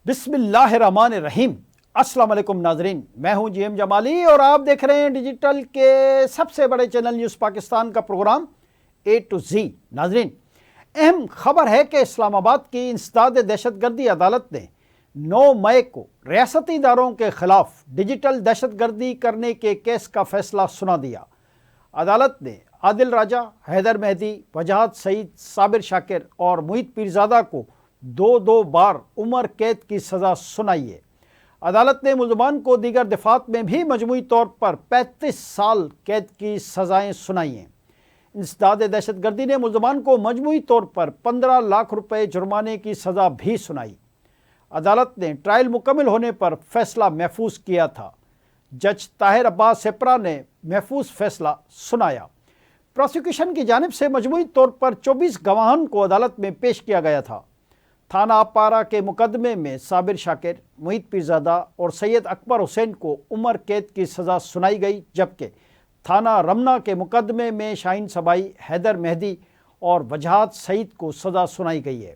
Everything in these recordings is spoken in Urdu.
بسم اللہ الرحمن الرحیم۔ السلام علیکم ناظرین، میں ہوں جی ایم جمالی اور آپ دیکھ رہے ہیں ڈیجیٹل کے سب سے بڑے چینل نیوز پاکستان کا پروگرام اے ٹو زی۔ ناظرین، اہم خبر ہے کہ اسلام آباد کی انسداد دہشت گردی عدالت نے 9 مئی کو ریاستی اداروں کے خلاف ڈیجیٹل دہشت گردی کرنے کے کیس کا فیصلہ سنا دیا۔ عدالت نے عادل راجہ، حیدر مہدی، وجاہت سعید، صابر شاکر اور محیط پیرزادہ کو دو بار عمر قید کی سزا سنائی ہے۔ عدالت نے ملزمان کو دیگر دفعات میں بھی مجموعی طور پر 35 سال قید کی سزائیں سنائی ہیں۔ انسداد دہشت گردی نے ملزمان کو مجموعی طور پر 15 لاکھ روپے جرمانے کی سزا بھی سنائی۔ عدالت نے ٹرائل مکمل ہونے پر فیصلہ محفوظ کیا تھا۔ جج طاہر عباس سپرا نے محفوظ فیصلہ سنایا۔ پروسیکیوشن کی جانب سے مجموعی طور پر 24 گواہان کو عدالت میں پیش کیا گیا تھا۔ تھانہ اپارہ کے مقدمے میں صابر شاکر، محیط پیرزادہ اور سید اکبر حسین کو عمر قید کی سزا سنائی گئی، جبکہ تھانہ رمنا کے مقدمے میں شاہین صبائی، حیدر مہدی اور وجاہت سعید کو سزا سنائی گئی ہے۔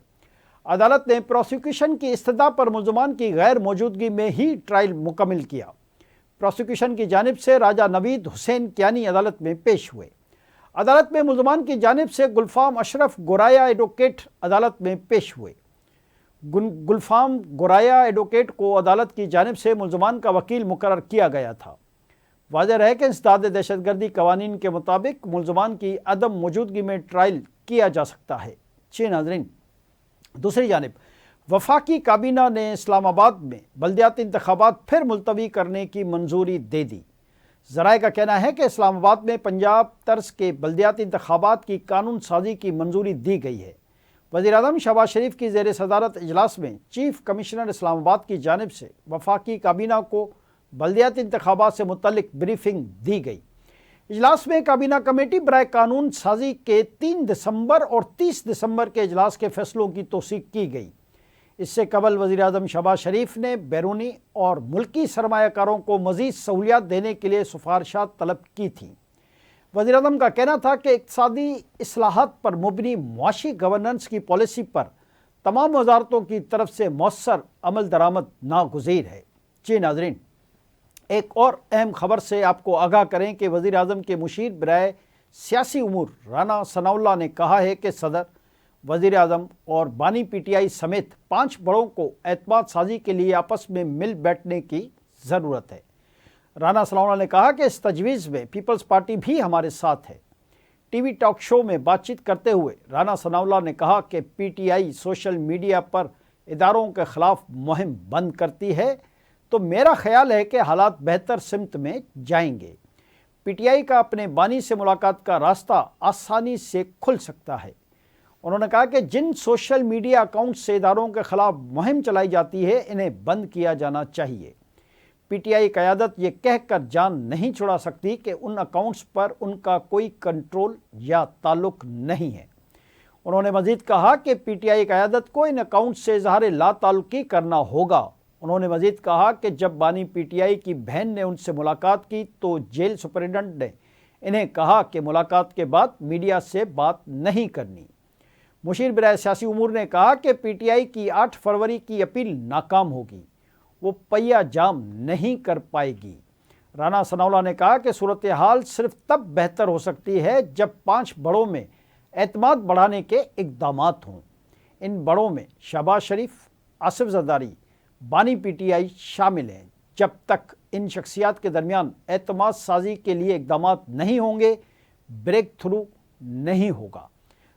عدالت نے پروسیکیوشن کی استدعا پر ملزمان کی غیر موجودگی میں ہی ٹرائل مکمل کیا۔ پروسیکیوشن کی جانب سے راجہ نوید حسین کیانی عدالت میں پیش ہوئے۔ عدالت میں ملزمان کی جانب سے گلفام اشرف گورایا ایڈوکیٹ عدالت میں پیش ہوئے۔ گلفام گورایا ایڈوکیٹ کو عدالت کی جانب سے ملزمان کا وکیل مقرر کیا گیا تھا۔ واضح رہے کہ انسداد دہشت گردی قوانین کے مطابق ملزمان کی عدم موجودگی میں ٹرائل کیا جا سکتا ہے۔ ناظرین، دوسری جانب وفاقی کابینہ نے اسلام آباد میں بلدیاتی انتخابات پھر ملتوی کرنے کی منظوری دے دی۔ ذرائع کا کہنا ہے کہ اسلام آباد میں پنجاب طرز کے بلدیاتی انتخابات کی قانون سازی کی منظوری دی گئی ہے۔ وزیر اعظم شہباز شریف کی زیر صدارت اجلاس میں چیف کمشنر اسلام آباد کی جانب سے وفاقی کابینہ کو بلدیاتی انتخابات سے متعلق بریفنگ دی گئی۔ اجلاس میں کابینہ کمیٹی برائے قانون سازی کے 3 دسمبر اور 30 دسمبر کے اجلاس کے فیصلوں کی توثیق کی گئی۔ اس سے قبل وزیر اعظم شہباز شریف نے بیرونی اور ملکی سرمایہ کاروں کو مزید سہولیات دینے کے لیے سفارشات طلب کی تھیں۔ وزیر اعظم کا کہنا تھا کہ اقتصادی اصلاحات پر مبنی معاشی گورننس کی پالیسی پر تمام وزارتوں کی طرف سے مؤثر عمل درآمد ناگزیر ہے۔ ناظرین، ایک اور اہم خبر سے آپ کو آگاہ کریں کہ وزیر اعظم کے مشیر برائے سیاسی امور رانا ثناء اللہ نے کہا ہے کہ صدر، وزیر اعظم اور بانی پی ٹی آئی سمیت 5 بڑوں کو اعتماد سازی کے لیے آپس میں مل بیٹھنے کی ضرورت ہے۔ رانا ثناء اللہ نے کہا کہ اس تجویز میں پیپلز پارٹی بھی ہمارے ساتھ ہے۔ ٹی وی ٹاک شو میں بات چیت کرتے ہوئے رانا ثناء اللہ نے کہا کہ P T I social media پر اداروں کے خلاف مہم بند کرتی ہے تو میرا خیال ہے کہ حالات بہتر سمت میں جائیں گے۔ پی ٹی آئی کا اپنے بانی سے ملاقات کا راستہ آسانی سے کھل سکتا ہے۔ انہوں نے کہا کہ جن سوشل میڈیا اکاؤنٹ سے اداروں کے خلاف مہم چلائی جاتی ہے انہیں بند کیا جانا چاہیے۔ پی ٹی آئی قیادت یہ کہہ کر جان نہیں چھڑا سکتی کہ ان اکاؤنٹس پر ان کا کوئی کنٹرول یا تعلق نہیں ہے۔ انہوں نے مزید کہا کہ پی ٹی آئی قیادت کو ان اکاؤنٹ سے اظہار لا تعلقی کرنا ہوگا۔ انہوں نے مزید کہا کہ جب بانی پی ٹی آئی کی بہن نے ان سے ملاقات کی تو جیل سپرنٹنڈنٹ نے انہیں کہا کہ ملاقات کے بعد میڈیا سے بات نہیں کرنی۔ مشیر برائے سیاسی امور نے کہا کہ پی ٹی آئی کی 8 فروری کی اپیل ناکام ہوگی، وہ پہیہ جام نہیں کر پائے گی۔ رانا ثناء اللہ نے کہا کہ صورتحال صرف تب بہتر ہو سکتی ہے جب 5 بڑوں میں اعتماد بڑھانے کے اقدامات ہوں۔ ان بڑوں میں شہباز شریف، آصف زرداری، بانی پی ٹی آئی شامل ہیں۔ جب تک ان شخصیات کے درمیان اعتماد سازی کے لیے اقدامات نہیں ہوں گے، بریک تھرو نہیں ہوگا۔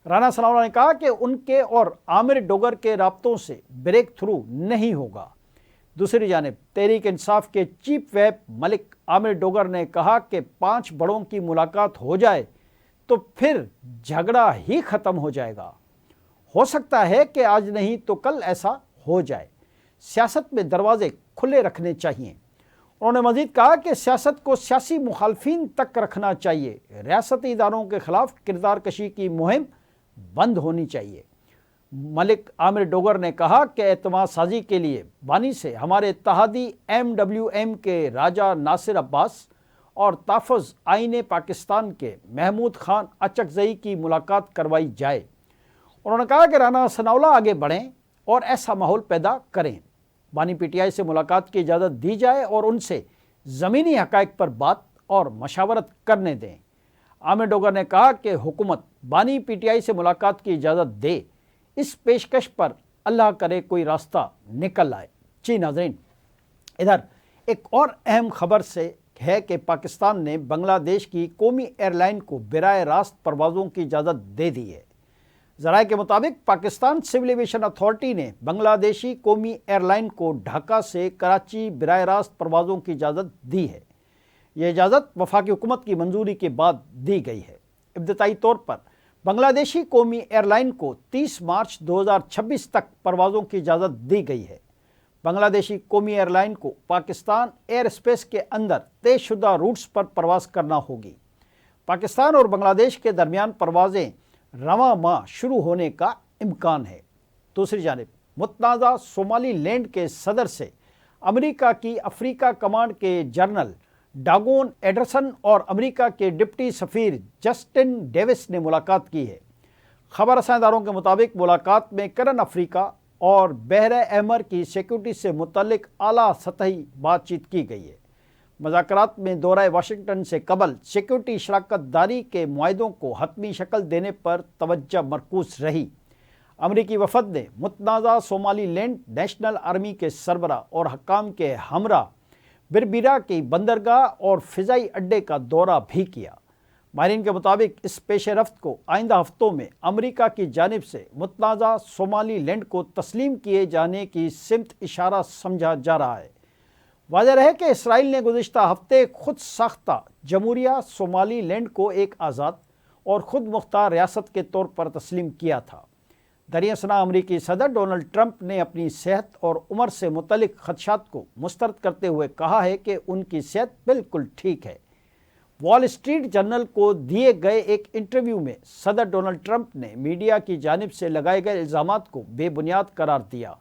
رانا ثناء اللہ نے کہا کہ ان کے اور عامر ڈوگر کے رابطوں سے بریک تھرو نہیں ہوگا۔ دوسری جانب تحریک انصاف کے چیف ویپ ملک عامر ڈوگر نے کہا کہ 5 بڑوں کی ملاقات ہو جائے تو پھر جھگڑا ہی ختم ہو جائے گا۔ ہو سکتا ہے کہ آج نہیں تو کل ایسا ہو جائے۔ سیاست میں دروازے کھلے رکھنے چاہیے۔ انہوں نے مزید کہا کہ سیاست کو سیاسی مخالفین تک رکھنا چاہیے۔ ریاستی اداروں کے خلاف کردار کشی کی مہم بند ہونی چاہیے۔ ملک عامر ڈوگر نے کہا کہ اعتماد سازی کے لیے بانی سے ہمارے اتحادی MWM کے راجہ ناصر عباس اور تحفظ آئین پاکستان کے محمود خان اچکزئی کی ملاقات کروائی جائے۔ انہوں نے کہا کہ رانا ثناء اللہ آگے بڑھیں اور ایسا ماحول پیدا کریں۔ بانی پی ٹی آئی سے ملاقات کی اجازت دی جائے اور ان سے زمینی حقائق پر بات اور مشاورت کرنے دیں۔ عامر ڈوگر نے کہا کہ حکومت بانی پی ٹی آئی سے ملاقات کی اجازت دے، اس پیشکش پر اللہ کرے کوئی راستہ نکل آئے۔ جی ناظرین، ادھر ایک اور اہم خبر سے ہے کہ پاکستان نے بنگلہ دیش کی قومی ایئر لائن کو براہ راست پروازوں کی اجازت دے دی ہے۔ ذرائع کے مطابق پاکستان سول ایویشن اتھارٹی نے بنگلہ دیشی قومی ایئر لائن کو ڈھاکہ سے کراچی براہ راست پروازوں کی اجازت دی ہے۔ یہ اجازت وفاقی حکومت کی منظوری کے بعد دی گئی ہے۔ ابتدائی طور پر بنگلہ دیشی قومی ایئر لائن کو 30 مارچ 2026 تک پروازوں کی اجازت دی گئی ہے۔ بنگلہ دیشی قومی ایئر لائن کو پاکستان ایئر اسپیس کے اندر طے شدہ روٹس پر پرواز کرنا ہوگی۔ پاکستان اور بنگلہ دیش کے درمیان پروازیں رواں ماہ شروع ہونے کا امکان ہے۔ دوسری جانب متنازع صومالی لینڈ کے صدر سے امریکہ کی افریقہ کمانڈ کے جنرل ڈاگون ایڈرسن اور امریکہ کے ڈپٹی سفیر جسٹن ڈیوس نے ملاقات کی ہے۔ خبر رساں اداروں کے مطابق ملاقات میں کرن افریقہ اور بحر احمر کی سیکورٹی سے متعلق اعلیٰ سطحی بات چیت کی گئی ہے۔ مذاکرات میں دورہ واشنگٹن سے قبل سیکورٹی شراکت داری کے معاہدوں کو حتمی شکل دینے پر توجہ مرکوز رہی۔ امریکی وفد نے متنازع صومالی لینڈ نیشنل آرمی کے سربراہ اور حکام کے ہمراہ بربیرا کی بندرگاہ اور فضائی اڈے کا دورہ بھی کیا۔ ماہرین کے مطابق اس پیش رفت کو آئندہ ہفتوں میں امریکہ کی جانب سے متنازع صومالی لینڈ کو تسلیم کیے جانے کی سمت اشارہ سمجھا جا رہا ہے۔ واضح رہے کہ اسرائیل نے گزشتہ ہفتے خود ساختہ جمہوریہ صومالی لینڈ کو ایک آزاد اور خود مختار ریاست کے طور پر تسلیم کیا تھا۔ دریاسنا امریکی صدر ڈونلڈ ٹرمپ نے اپنی صحت اور عمر سے متعلق خدشات کو مسترد کرتے ہوئے کہا ہے کہ ان کی صحت بالکل ٹھیک ہے۔ وال اسٹریٹ جرنل کو دیے گئے ایک انٹرویو میں صدر ڈونلڈ ٹرمپ نے میڈیا کی جانب سے لگائے گئے الزامات کو بے بنیاد قرار دیا۔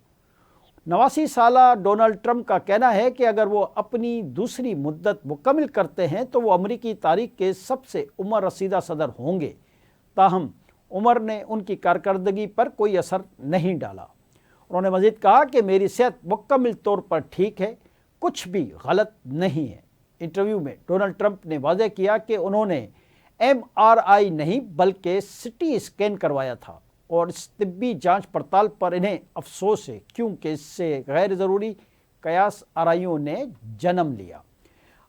89 سالہ ڈونلڈ ٹرمپ کا کہنا ہے کہ اگر وہ اپنی دوسری مدت مکمل کرتے ہیں تو وہ امریکی تاریخ کے سب سے عمر رسیدہ صدر ہوں گے، تاہم عمر نے ان کی کارکردگی پر کوئی اثر نہیں ڈالا۔ انہوں نے مزید کہا کہ میری صحت مکمل طور پر ٹھیک ہے، کچھ بھی غلط نہیں ہے۔ انٹرویو میں ڈونلڈ ٹرمپ نے واضح کیا کہ انہوں نے MRI نہیں بلکہ CT اسکین کروایا تھا اور اس طبی جانچ پڑتال پر انہیں افسوس ہے کیونکہ اس سے غیر ضروری قیاس آرائیوں نے جنم لیا۔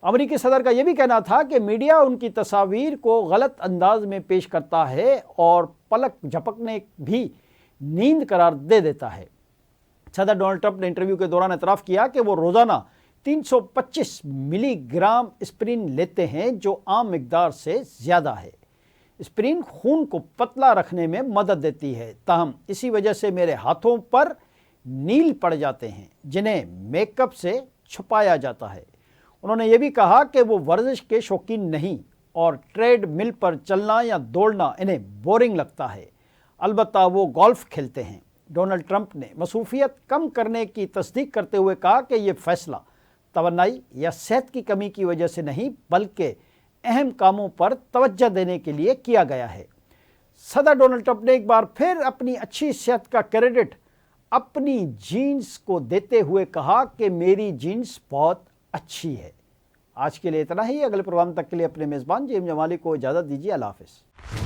امریکی صدر کا یہ بھی کہنا تھا کہ میڈیا ان کی تصاویر کو غلط انداز میں پیش کرتا ہے اور پلک جھپکنے بھی نیند قرار دے دیتا ہے۔ صدر ڈونلڈ ٹرمپ نے انٹرویو کے دوران اعتراف کیا کہ وہ روزانہ 325 ملی گرام اسپرین لیتے ہیں جو عام مقدار سے زیادہ ہے۔ اسپرین خون کو پتلا رکھنے میں مدد دیتی ہے، تاہم اسی وجہ سے میرے ہاتھوں پر نیل پڑ جاتے ہیں جنہیں میک اپ سے چھپایا جاتا ہے۔ انہوں نے یہ بھی کہا کہ وہ ورزش کے شوقین نہیں اور ٹریڈ مل پر چلنا یا دوڑنا انہیں بورنگ لگتا ہے، البتہ وہ گولف کھیلتے ہیں۔ ڈونلڈ ٹرمپ نے مصروفیت کم کرنے کی تصدیق کرتے ہوئے کہا کہ یہ فیصلہ توانائی یا صحت کی کمی کی وجہ سے نہیں بلکہ اہم کاموں پر توجہ دینے کے لیے کیا گیا ہے۔ صدر ڈونلڈ ٹرمپ نے ایک بار پھر اپنی اچھی صحت کا کریڈٹ اپنی جینز کو دیتے ہوئے کہا کہ میری جینز بہت اچھی ہے۔ آج کے لیے اتنا ہی۔ اگلے پروگرام تک کے لیے اپنے میزبان جیم جمالی کو اجازت دیجیے۔ اللہ حافظ۔